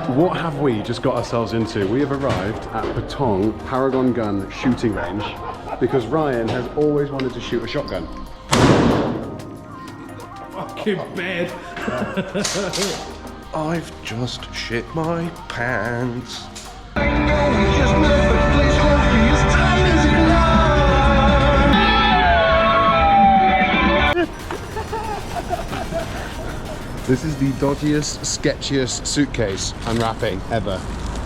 What have we just got ourselves into? We have arrived at Patong Paragon Gun shooting range because Ryan has always wanted to shoot a shotgun. Fucking bed. I've just shit my pants. I know we just met, but please hold me as tight as you love. This is the dodgiest, sketchiest suitcase unwrapping ever.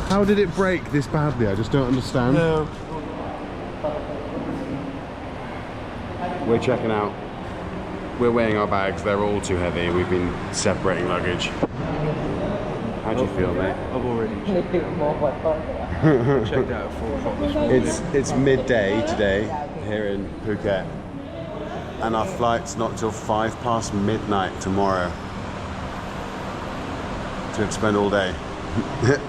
How did it break this badly? I just don't understand. No. We're checking out. We're weighing our bags. They're all too heavy. We've been separating luggage. How do you feel, mate? I've already checked out at 4 o'clock this morning. It's midday today here in Phuket, and our flight's not till 5 past midnight tomorrow. So we have to spend all day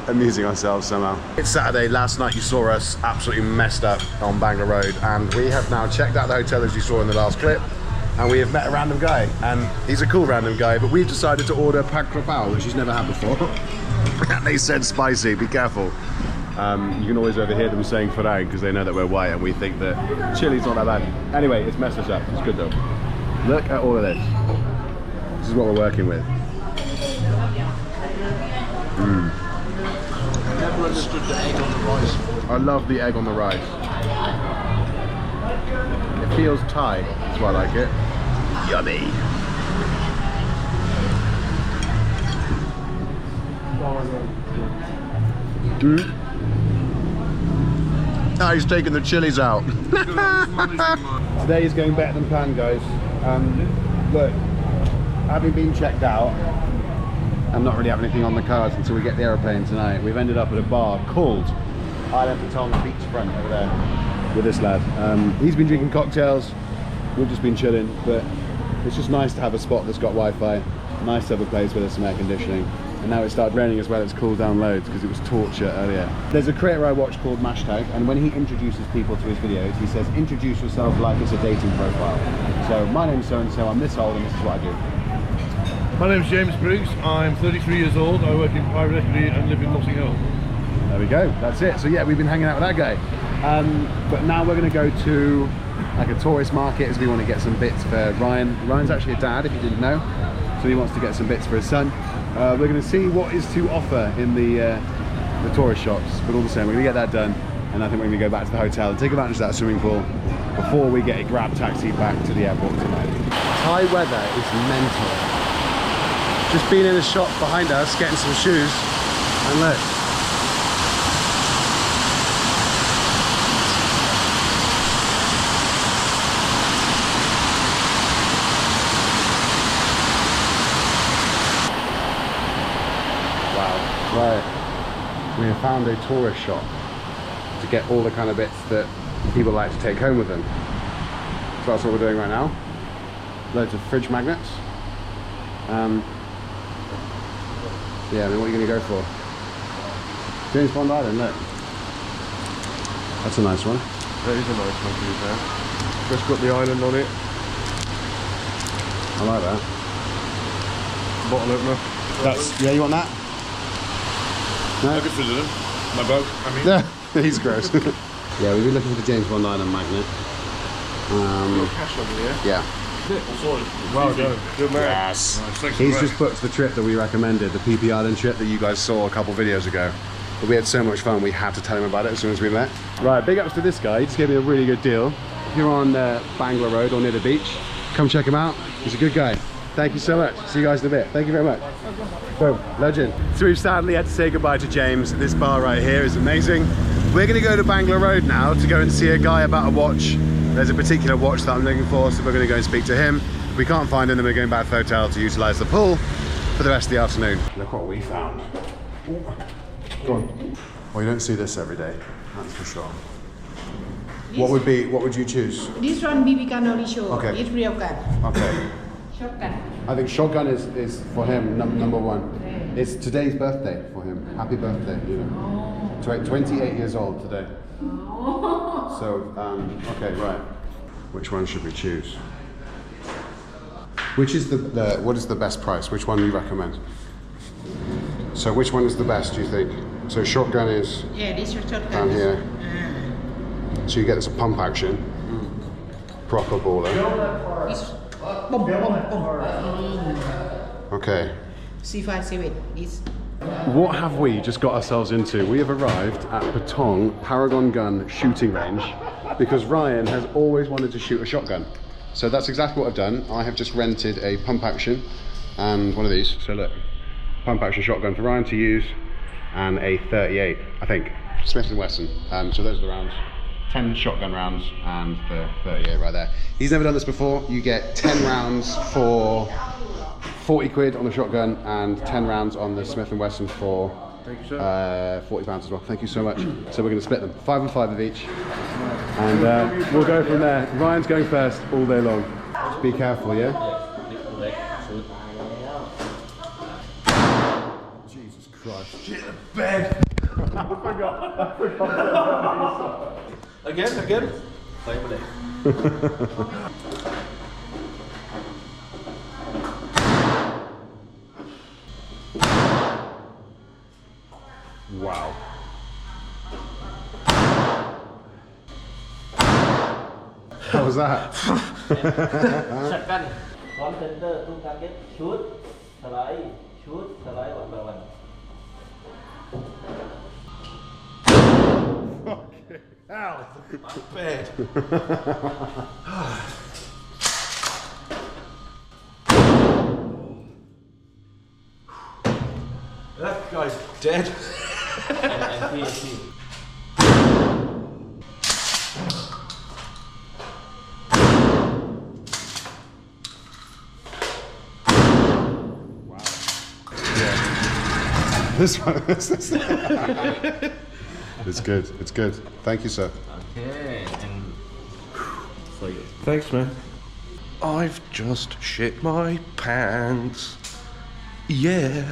amusing ourselves somehow. It's Saturday. Last night you saw us absolutely messed up on Bangla Road, and we have now checked out the hotel as you saw in the last clip, and we have met a random guy, and he's a cool random guy, but we've decided to order pak krapao, which he's never had before. And they said spicy, be careful. You can always overhear them saying farang because they know that we're white and we think that chili's not that bad. Anyway, it's messed us up. It's good though. Look at all of this. This is what we're working with. Never understood the egg on the rice. I love the egg on the rice. It feels Thai. That's why I like it. Yummy. Now he's taking the chilies out. Today is going better than planned, guys. Look, having been checked out and not really have anything on the cards until we get the aeroplane tonight, we've ended up at a bar called Island Patong Beachfront over there with this lad. He's been drinking cocktails, we've just been chilling, but it's just nice to have a spot that's got Wi-Fi, nice to have a place where there's some air conditioning. And now it started raining as well, it's cooled down loads because it was torture earlier. There's a creator I watch called Mashtag, and when he introduces people to his videos, he says, introduce yourself like it's a dating profile. So, my name's so-and-so, I'm this old, and this is what I do. My name's James Briggs. I'm 33 years old. I work in private equity and live in Notting Hill. There we go, that's it. So yeah, we've been hanging out with that guy. But now we're gonna go to like a tourist market as we want to get some bits for Ryan. Ryan's actually a dad, if you didn't know. So he wants to get some bits for his son. We're going to see what is to offer in the tourist shops, but all the same, we're going to get that done, and I think we're going to go back to the hotel and take advantage of that swimming pool before we get a grab taxi back to the airport tonight. Thai weather is mental. Just been in a shop behind us, getting some shoes, and look. Right, we have found a tourist shop to get all the kind of bits that people like to take home with them. So that's what we're doing right now. Loads of fridge magnets. Yeah, I mean, what are you going to go for? James Bond Island, look. That's a nice one. That is a nice one to be fair. Just got the island on it. I like that. Bottle opener. That's, yeah, you want that? No? I could visit him. My boat, I mean. Yeah, he's gross. Yeah, we've been looking for the James Bond Island magnet. Cash over here. Yeah. Well done. Good man. Yes. Nice. He's just booked the trip that we recommended, the PP Island trip that you guys saw a couple videos ago. But we had so much fun, we had to tell him about it as soon as we met. Right, big ups to this guy. He just gave me a really good deal. If you're on Bangla Road or near the beach, come check him out. He's a good guy. Thank you so much. See you guys in a bit. Thank you very much. Boom, legend. So we've sadly had to say goodbye to James. This bar right here is amazing. We're gonna go to Bangla Road now to go and see a guy about a watch. There's a particular watch that I'm looking for, so we're gonna go and speak to him. If we can't find him, then we're going back to the hotel to utilize the pool for the rest of the afternoon. Look what we found. Go on. Well, you don't see this every day, that's for sure. What would you choose? This one BB gun only show. Okay. It's real gun. Okay. Shotgun. I think shotgun is for him, number one. It's today's birthday for him. Happy birthday, you know. 28 years old today. So, okay, right. Which one should we choose? Which is what is the best price? Which one do you recommend? So which one is the best, do you think? So shotgun is Yeah, this is shotgun. down here. So you get this pump action. Proper baller. This boom, boom, boom. Okay. C57. This. What have we just got ourselves into? We have arrived at Patong Paragon Gun shooting range because Ryan has always wanted to shoot a shotgun. So that's exactly what I've done. I have just rented a pump action and one of these. So look, pump action shotgun for Ryan to use and a 38, I think, Smith & Wesson. So those are the rounds. 10 shotgun rounds and the 38 right there. He's never done this before. You get 10 rounds for 40 quid on the shotgun and 10 rounds on the Smith & Wesson for £40 as well. Thank you so much. So we're going to split them, 5 and 5 of each. And we'll go from there. Ryan's going first all day long. Just be careful, yeah? Jesus Christ. Shit the bed! I forgot. Again? Play with it. Wow. How was that? Shotgun. One center, 2 target, shoot, slide, 1 by 1. Ow! Bed. That guy's dead. And This one, it's good, it's good. Thank you, sir. Okay, and for you. Thanks, man. I've just shit my pants. Yeah.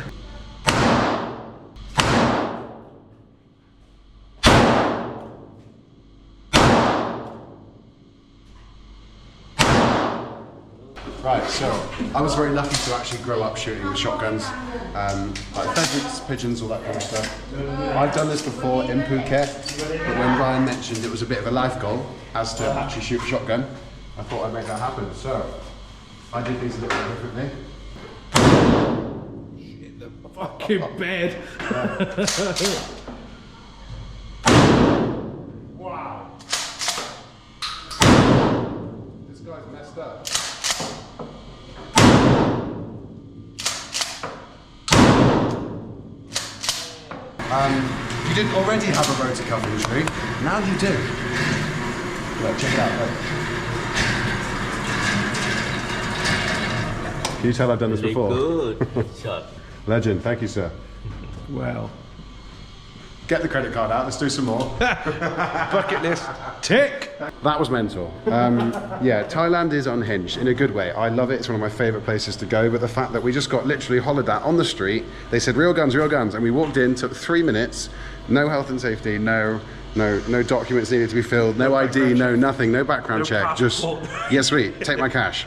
Right, so I was very lucky to actually grow up shooting with shotguns, like pheasants, pigeons, all that kind of stuff. I've done this before in Phuket, but when Ryan mentioned it was a bit of a life goal as to actually shoot a shotgun, I thought I'd make that happen. So I did these a little bit differently. Shit the fucking bed. Wow. This guy's messed up. You didn't already have a rotor cuff injury, now you do. Look, check it out, look. Can you tell I've done this before? Good shot. Legend, thank you, sir. Wow. Get the credit card out, let's do some more. Bucket list. Tick. That was mental. Yeah, Thailand is unhinged in a good way. I love it. It's one of my favourite places to go. But the fact that we just got literally hollered at on the street, they said real guns, and we walked in, took 3 minutes, no health and safety, no documents needed to be filled, no ID, no nothing, no background check. Just yes, sweet, take my cash,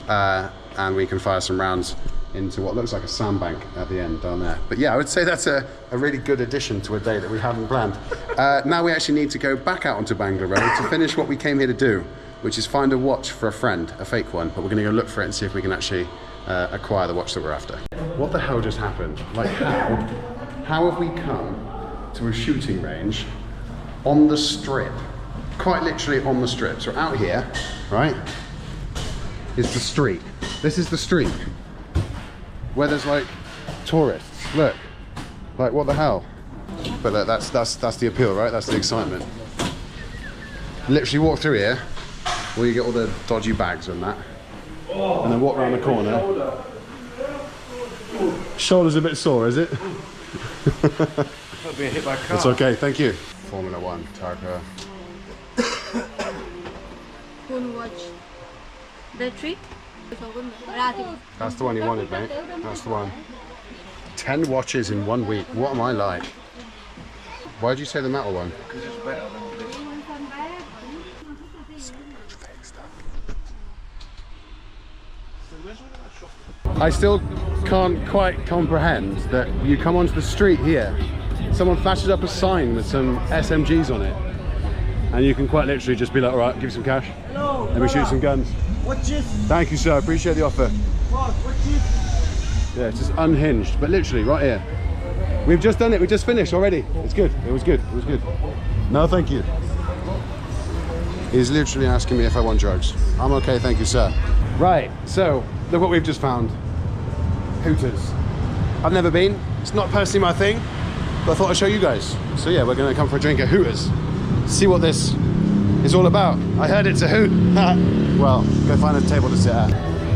and we can fire some rounds into what looks like a sandbank at the end down there. But yeah, I would say that's a really good addition to a day that we hadn't planned. Now we actually need to go back out onto Bangla Road to finish what we came here to do, which is find a watch for a friend, a fake one, but we're gonna go look for it and see if we can actually acquire the watch that we're after. What the hell just happened? Like how have we come to a shooting range on the strip? Quite literally on the strip. So out here, right, is the street. This is the street where there's like tourists. Look, like what the hell? But look, that's the appeal, right? That's the excitement. Literally walk through here, where you get all the dodgy bags and that, and then walk around the corner. Shoulder's a bit sore, is it? Being hit by a car. It's okay, thank you. Formula One, Tarka. Phone watch. Battery. That's the one you wanted, mate. That's the one. 10 watches in 1 week. What am I like? Why did you say the metal one? Because it's better than this. I still can't quite comprehend that you come onto the street here, someone flashes up a sign with some SMGs on it, and you can quite literally just be like, all right, give me some cash. Hello, let me shoot some guns. What's this? Thank you, sir. Appreciate the offer. What's this? Yeah, it's just unhinged, but literally right here. We've just done it. We just finished already. It's good. It was good. It was good. No, thank you. He's literally asking me if I want drugs. I'm okay, thank you, sir. Right, so look what we've just found. Hooters. I've never been. It's not personally my thing, but I thought I'd show you guys. So yeah, we're gonna come for a drink at Hooters. See what this is all about. I heard it's a hoot. Well, go find a table to sit at.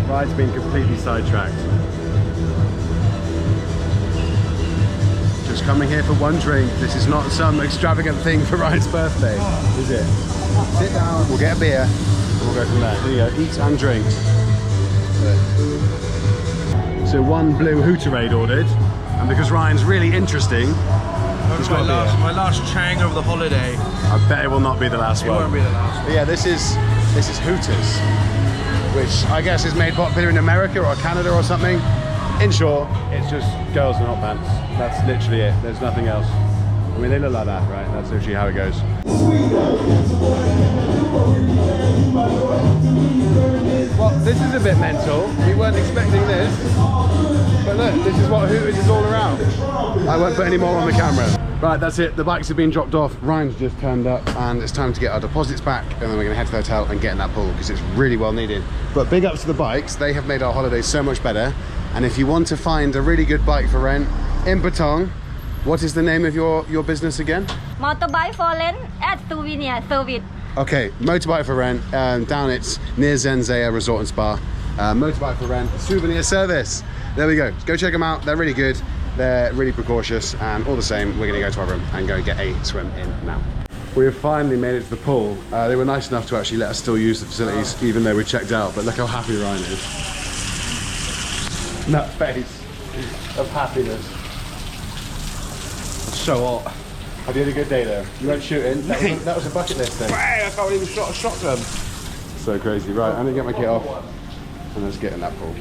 Ride's been completely sidetracked. Just coming here for one drink. This is not some extravagant thing for Ride's birthday, is it? Sit down, we'll get a beer, and we'll go from there. There you go, eat and drink. So one blue Hooterade ordered, and because Ryan's really interesting, That's my last chang of the holiday. I bet it will not be the last one. It won't be the last one. But yeah, this is Hooters, which I guess is made popular in America or Canada or something. In short, it's just girls in hot pants. That's literally it. There's nothing else. I mean, they look like that, right? That's literally how it goes. Well, this is a bit mental. We weren't expecting this. But look, this is what Hooters is all around. I won't put any more on the camera. Right, that's it. The bikes have been dropped off. Ryan's just turned up, and it's time to get our deposits back, and then we're going to head to the hotel and get in that pool because it's really well needed. But big ups to the bikes. They have made our holiday so much better. And if you want to find a really good bike for rent in Patong, what is the name of your business again? Motorbike for rent at souvenir service. Okay, motorbike for rent. Down it's near Zenzea Resort and Spa. Motorbike for rent, souvenir service. There we go. Go check them out. They're really good. They're really precautious, and all the same, we're going to go to our room and go get a swim in now. We have finally made it to the pool. They were nice enough to actually let us still use the facilities, even though we checked out. But look how happy Ryan is. That face of happiness. So hot. Have you had a good day though? You went shooting? That was a bucket list thing. I can't even shot a shotgun. So crazy. Right, I'm gonna get my kit off and let's get in that pool.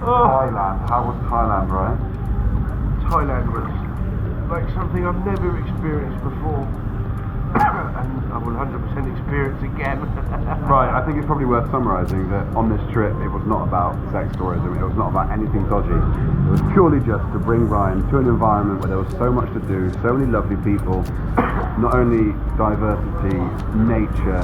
Thailand. How was Thailand, Ryan? Thailand was like something I've never experienced before. And I will 100% experience again. Right, I think it's probably worth summarising that on this trip it was not about sex tourism, it was not about anything dodgy. It was purely just to bring Ryan to an environment where there was so much to do, so many lovely people, not only diversity, nature,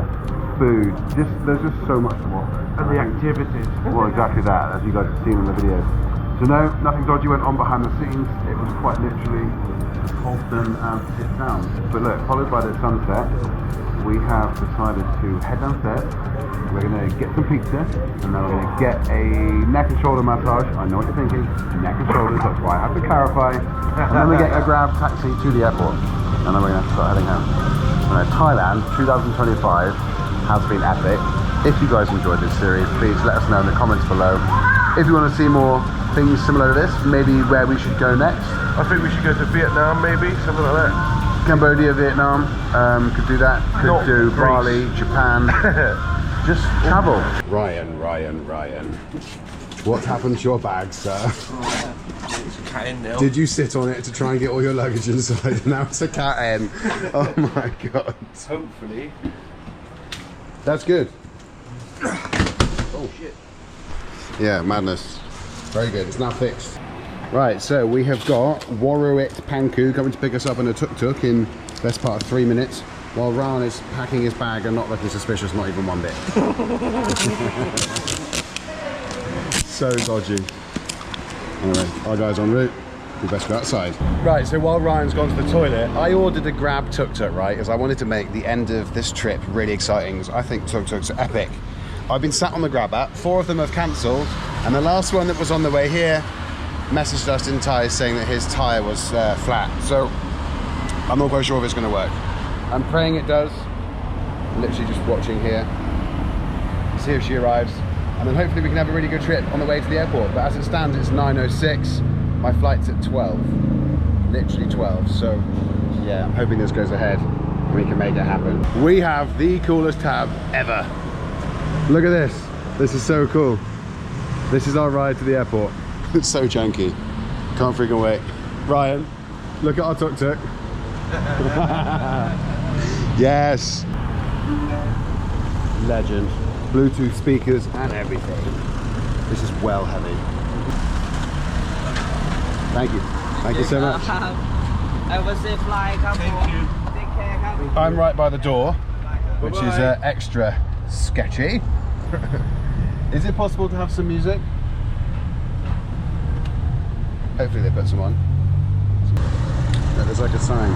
food, there's just so much to watch. And the activities. Well, exactly that, as you guys have seen in the videos. So no, nothing dodgy went on behind the scenes. It was quite literally wholesome as it sounds. But look, followed by the sunset, we have decided to head downstairs. We're going to get some pizza, and then we're going to get a neck and shoulder massage. I know what you're thinking, neck and shoulders, that's why I have to clarify. And then we get a grab taxi to the airport, and then we're going to start heading home. Thailand 2025 has been epic. If you guys enjoyed this series, please let us know in the comments below. If you want to see more things similar to this, maybe where we should go next. I think we should go to Vietnam, maybe, something like that. Cambodia, Vietnam, could do that. Could Not do Greece. Bali, Japan. Just travel. Ryan. What's happened to your bag, sir? It's a cat in now. Did you sit on it to try and get all your luggage inside, and now it's a cat in? Oh my god. Hopefully. That's good. Oh shit. Yeah, madness. Very good, it's now fixed. Right, so we have got Warruit Panku coming to pick us up in a tuk-tuk in best part of 3 minutes, while Ryan is packing his bag and not looking suspicious, not even one bit. So dodgy. Anyway, our guy's en route. We best go outside. Right, so while Ryan's gone to the toilet, I ordered a grab tuk-tuk, right, because I wanted to make the end of this trip really exciting. I think tuk-tuks are epic. I've been sat on the grab app, 4 of them have cancelled, and the last one that was on the way here messaged us in Thai saying that his tyre was flat. So I'm not quite sure if it's going to work. I'm praying it does. Literally just watching here. see if she arrives, and then hopefully we can have a really good trip on the way to the airport. But as it stands, it's 9:06. My flight's at 12, literally 12. So yeah, I'm hoping this goes ahead and we can make it happen. We have the coolest tab ever. Look at this. This is so cool. This is our ride to the airport. It's so chunky. Can't freaking wait. Ryan, look at our tuk-tuk. Yes. Legend. Bluetooth speakers and everything. This is well heavy. Thank you. Thank you so much. I will say fly, come home. Take care, come. I'm right by the door, which is extra sketchy. Is it possible to have some music? Hopefully they put some on. There's like a sign.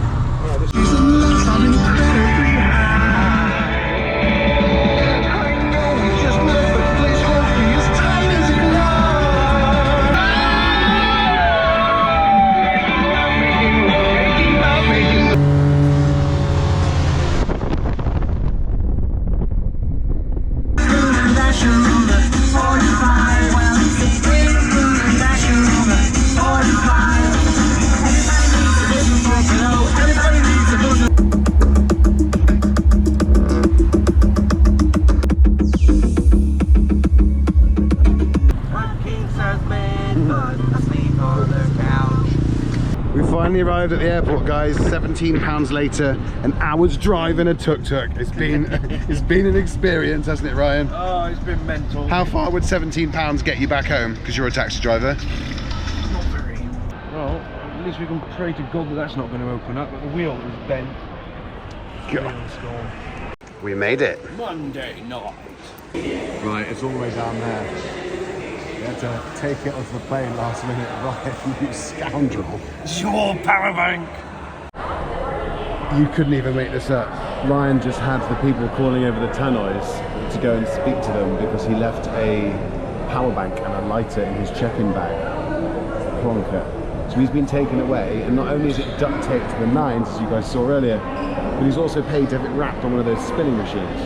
Finally arrived at the airport, guys. 17 pounds later, an hour's drive in a tuk-tuk. It's been an experience, hasn't it, Ryan? Oh, it's been mental. How far would 17 pounds get you back home? Because you're a taxi driver. Not very. Well, at least we can pray to God that that's not going to open up. But the wheel is bent. We made it. Monday night. Right, it's all the way down there. You had to take it onto the plane last minute. Right, you scoundrel. It's your power bank. You couldn't even make this up. Ryan just had the people calling over the tannoys to go and speak to them because he left a power bank and a lighter in his check-in bag. Plonker. So he's been taken away, and not only is it duct taped to the nines, as you guys saw earlier, but he's also paid to have it wrapped on one of those spinning machines.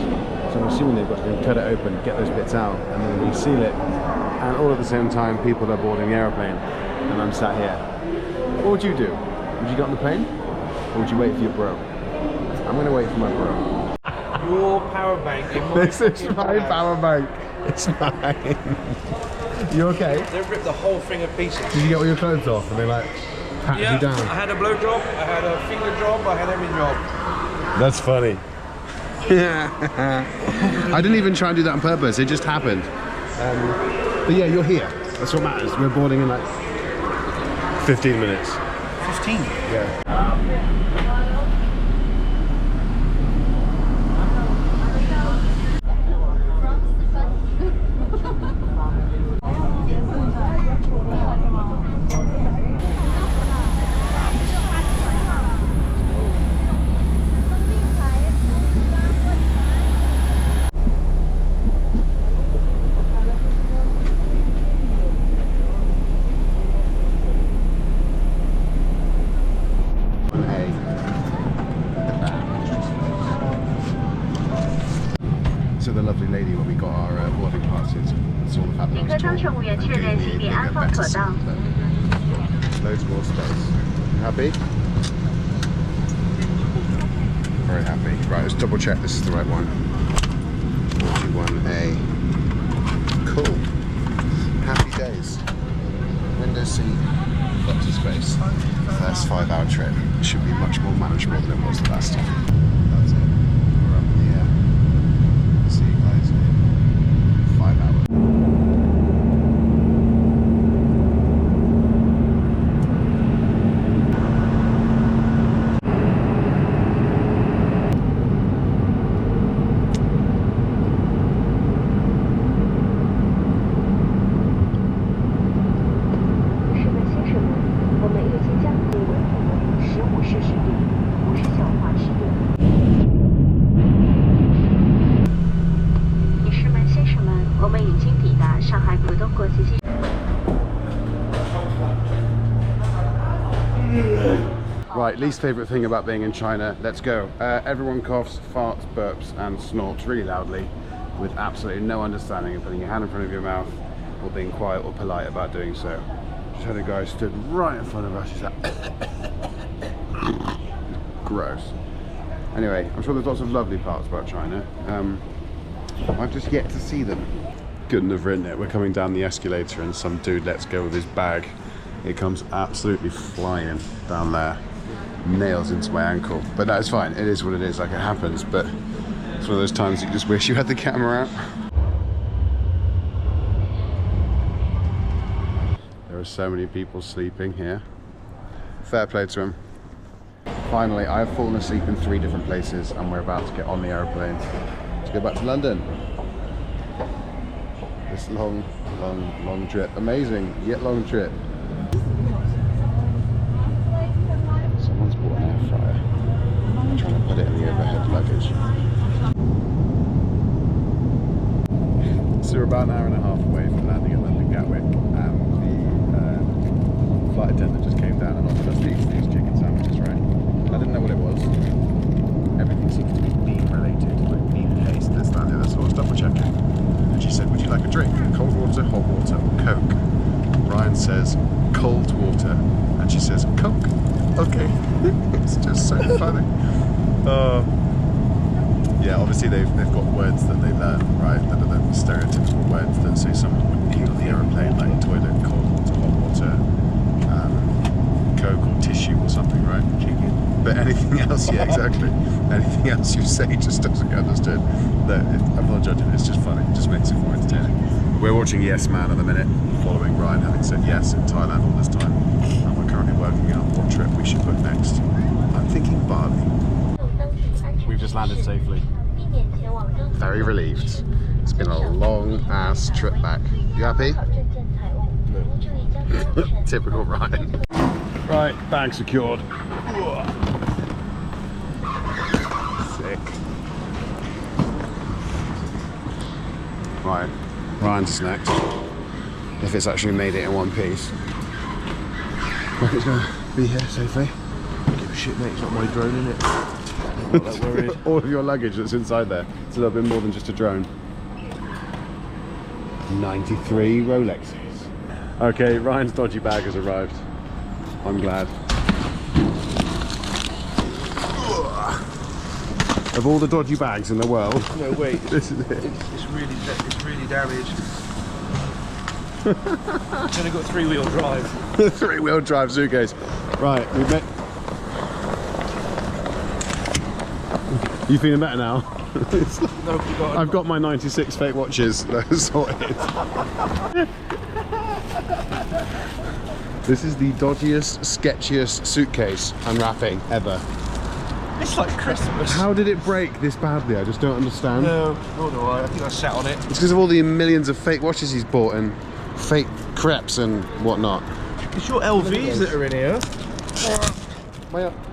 So I'm assuming they've got to cut it open, get those bits out, and then reseal it. And all at the same time, people are boarding the aeroplane, and I'm sat here. What would you do? Would you get on the plane, or would you wait for your bro? I'm going to wait for my bro. Your power bank in my This is my power bank. It's mine. You okay? They ripped the whole thing to pieces. Did you get all your clothes off and they like pat you down? I had a blow job, I had a finger job, I had every job. That's funny. I didn't even try and do that on purpose, it just happened. But yeah, you're here. That's what matters. We're boarding in like 15 minutes. 15? Yeah. So the lovely lady when we got our boarding passes saw the fact that I was tall and gave me a bigger, better seat. Loads more space. You happy? Very happy. Right, let's double check this is the right one. 41A. Cool. Happy days. Window seat, lots of space. First 5-hour trip should be much more manageable than it was the last time. That's it. We're up in the air. See you guys in 5 hours. Right, least favourite thing about being in China. Let's go. Everyone coughs, farts, burps and snorts really loudly. with absolutely no understanding of putting your hand in front of your mouth or being quiet or polite about doing so. Just had a guy stood right in front of us. He's like, gross. Anyway, I'm sure there's lots of lovely parts about China. I've just yet to see them. Couldn't have written it. We're coming down the escalator and some dude lets go with his bag. It comes absolutely flying down there. Nails into my ankle. But that's fine. It is what it is. Like, it happens. But it's one of those times you just wish you had the camera out. There are so many people sleeping here. Fair play to them. Finally, I have fallen asleep in 3 different places and we're about to get on the aeroplane to go back to London. This long trip. Amazing, yet long trip. Someone's bought an air fryer. I'm trying to put it in the overhead luggage. So we're about an hour and a half away from landing at London Gatwick, and the flight attendant just came down and offered us these chicken sandwiches, right? I didn't know what it was. Everything seems to be bean related, like bean paste, this, that, and the other, so I was double checking. And she said, would you like a drink? Cold water, hot water, or Coke? Ryan says, cold water. And she says, Coke. Okay. It's just so funny. Yeah, obviously they've got words that they learn, right? That are the stereotypical words that say someone would eat on the aeroplane, like toilet, cold water, hot water, Coke or tissue or something, right? Chicken. But anything else, yeah, exactly. Anything else you say just doesn't get understood. I'm not judging, it's just funny. It just makes it more entertaining. We're watching Yes Man at the minute, following Ryan having said yes in Thailand all this time. And we're currently working out what trip we should book next. I'm thinking Bali. We've just landed safely. Very relieved. It's been a long ass trip back. You happy? No. Typical Ryan. Right, bag secured. Sick. Right, Ryan's next. If it's actually made it in one piece. It's gonna be here safely. Give a shit, mate. It's not my drone, innit? I'm not that worried. All of your luggage that's inside there. It's a little bit more than just a drone. 93 Rolexes. Okay, Ryan's dodgy bag has arrived. I'm glad. Of all the dodgy bags in the world, No, wait. this is it. It's really damaged. It's only got 3-wheel drive. 3-wheel drive suitcase. Right, we've met. You feeling better now? No, I've got my 96 fake watches. Those sorted. This is the dodgiest, sketchiest suitcase unwrapping ever. It's like Christmas. How did it break this badly? I just don't understand. No, nor do I. I think I sat on it. It's because of all the millions of fake watches he's bought and fake crepes and whatnot. It's your LVs that are in here.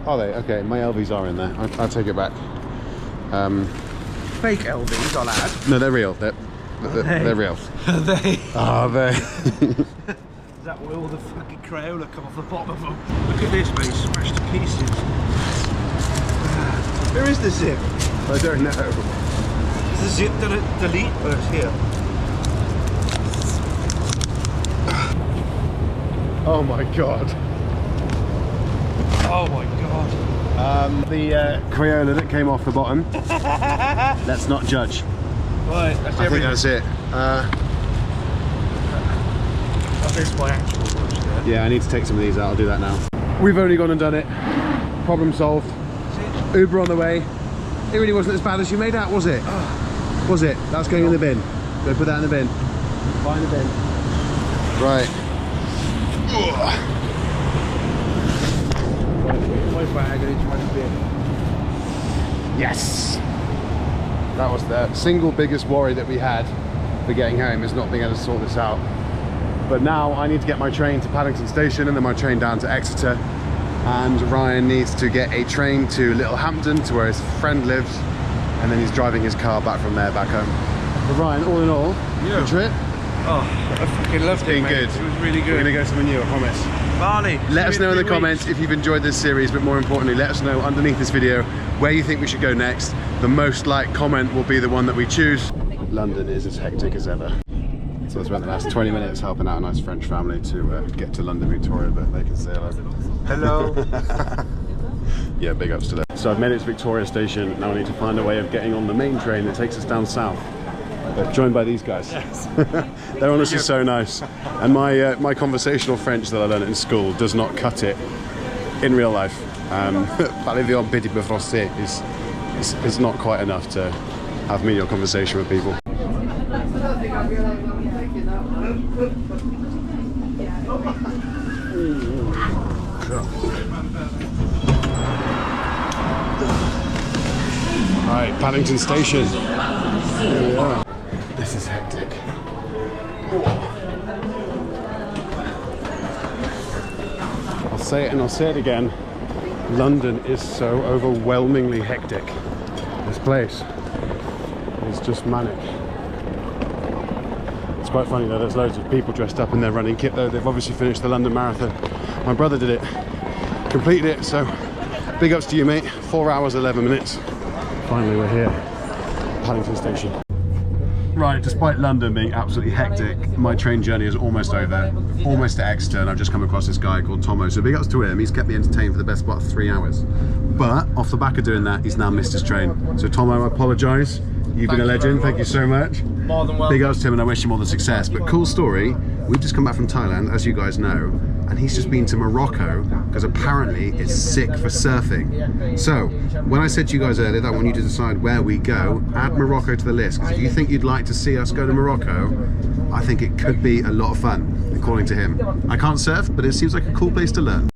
Are they? Okay, my LVs are in there. I'll take it back. Fake LVs, I'll add. No, they're real. They're real. Are they? Are they? Is that where all the fucking Crayola come off the bottom of them? Look at this, mate. Smashed to pieces. Where is the zip? I don't know. Is the zip delete? Oh, it's here. Oh my god. Oh my god. The Crayola that came off the bottom. Let's not judge. Right, that's I think everything. that's it. That's my actual watch there. Yeah, I need to take some of these out. I'll do that now. We've only gone and done it. Problem solved. Uber on the way. It really wasn't as bad as you made out, was it? Was it? That's going in the bin. Go put that in the bin. Buy in the bin. Right. My bag and it's my bin. Yes! That was the single biggest worry that we had for getting home, is not being able to sort this out. But now I need to get my train to Paddington Station and then my train down to Exeter. And Ryan needs to get a train to Littlehampton, to where his friend lives, and then he's driving his car back from there back home. But Ryan, all in all, good trip. Oh, I fucking loved it, mate. Good. It was really We're good. gonna go somewhere new, I promise. Bali. Let us know in the comments if you've enjoyed this series, but more importantly, let us know underneath this video where you think we should go next. The most liked comment will be the one that we choose. London is as hectic as ever. So I spent the last 20 minutes helping out a nice French family to get to London Victoria, but they can say hello. Hello. Yeah, big ups to them. So I've made it to Victoria Station. Now I need to find a way of getting on the main train that takes us down south. Joined by these guys. They're honestly so nice. And my conversational French that I learned in school does not cut it in real life. Parler un petit peu français is not quite enough to have menial conversation with people. Right, Paddington Station. Here we are. This is hectic. I'll say it and I'll say it again. London is so overwhelmingly hectic. This place is just manic. It's quite funny though, there's loads of people dressed up in their running kit though. They've obviously finished the London Marathon. My brother did it, completed it, so big ups to you, mate. 4 hours, 11 minutes. Finally we're here, Paddington Station. Right, despite London being absolutely hectic, my train journey is almost over, almost to Exeter, and I've just come across this guy called Tomo, so big ups to him. He's kept me entertained for the best part of 3 hours. But off the back of doing that, he's now missed his train. So Tomo, I apologise. You've been a legend, thank you so much. More than welcome. Big ups to him and I wish him all the success. But cool story, we've just come back from Thailand, as you guys know, and he's just been to Morocco because apparently it's sick for surfing. So, when I said to you guys earlier that I want you to decide where we go, add Morocco to the list, because if you think you'd like to see us go to Morocco, I think it could be a lot of fun, according to him. I can't surf, but it seems like a cool place to learn.